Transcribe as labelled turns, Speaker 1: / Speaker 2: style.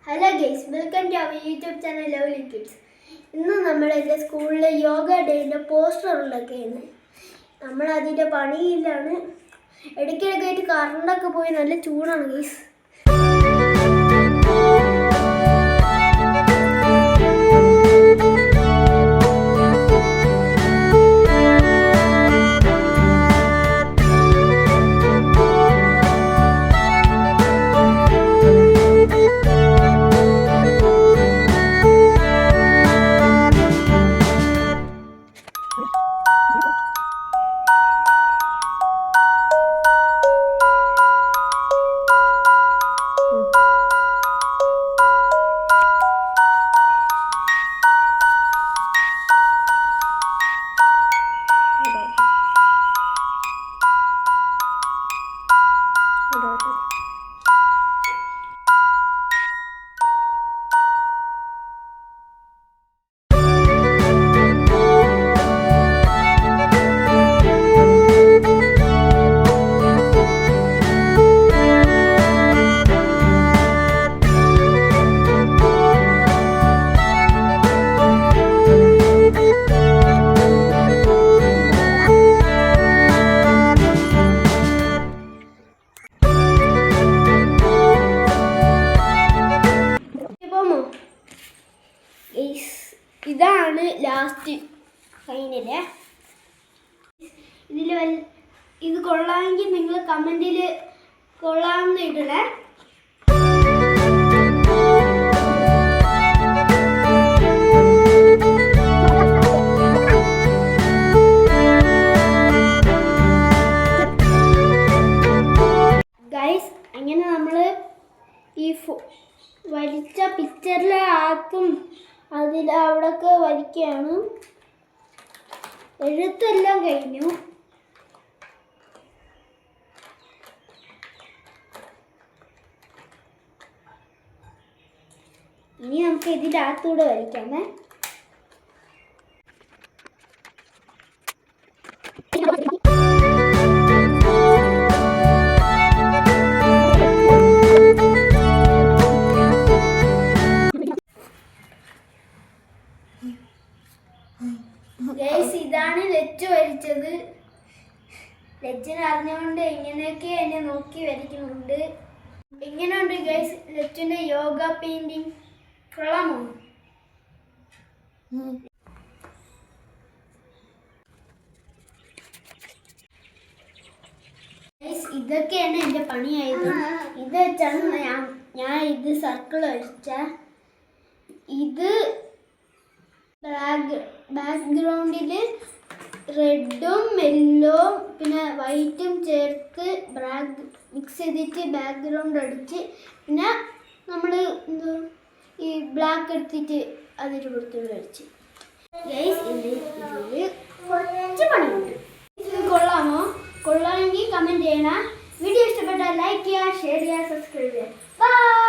Speaker 1: Hello guys, welcome to our YouTube channel lovely kids. ഇന്ന് നമ്മൾ എൻ്റെ സ്കൂളിലെ യോഗ ഡേയുടെ പോസ്റ്റർ ഉണ്ടാക്കിയാണ്. നമ്മൾ അതിൻ്റെ പണിയിലാണ്. ഇടയ്ക്കിടയ്ക്കായിട്ട് കറണ്ടൊക്കെ പോയി നല്ല ചൂടാണ് ഗൈസ്. ഇതാണ് ലാസ്റ്റ് ഫൈനല്. ഇത് കൊള്ളാമെങ്കിൽ നിങ്ങൾ കമൻറ്റിൽ കൊള്ളാമെന്ന് ഇടണേ. ഗൈസ്, അങ്ങനെ നമ്മൾ ഈ വലിച്ച പിക്ചറിലെ ആക്കും അവിടൊക്കെ വലിക്കുകയാണ്. എഴുത്തെല്ലാം കഴിഞ്ഞു. ഇനി നമുക്ക് ഇതിൻ്റെ അകത്തൂടെ വലിക്കാമേ. ഗൈസ്, ഇതാണ് ലച്ചു വരച്ചത്. ലച്ചിനെ അറിഞ്ഞുകൊണ്ട് ഇങ്ങനെയൊക്കെ എന്നെ നോക്കി വരയ്ക്കുന്നുണ്ട്. എങ്ങനെയുണ്ട് ഗൈസ് ലച്ചുവിൻ്റെ യോഗ പെയിൻറ്റിങ്? കൊള്ളാമോ? ഗൈസ്, ഇതൊക്കെയാണ് എൻ്റെ പണിയായത്. ഇത് വെച്ചാണ് ഞാൻ ഇത് സർക്കിൾ വരച്ച. ഇത് ബാക്ക്ഗ്രൗണ്ടിൽ റെഡും യെല്ലോവും പിന്നെ വൈറ്റും ചേർത്ത് മിക്സ് ചെയ്തിട്ട് ബാക്ക്ഗ്രൗണ്ട് അടിച്ച് പിന്നെ നമ്മൾ ഈ ബ്ലാക്ക് എടുത്തിട്ട് അതിൽ കൊടുത്തുള്ള അടിച്ച്. ഗൈസ്, ഇതിൽ കുറച്ച് പണിയുണ്ട്. ഇത് കൊള്ളാമോ? കൊള്ളാമെങ്കിൽ കമൻറ്റ് ചെയ്യണം. വീഡിയോ ഇഷ്ടപ്പെട്ടാൽ ലൈക്ക് ചെയ്യുക, ഷെയർ ചെയ്യുക, സബ്സ്ക്രൈബ് ചെയ്യുക. ബൈ.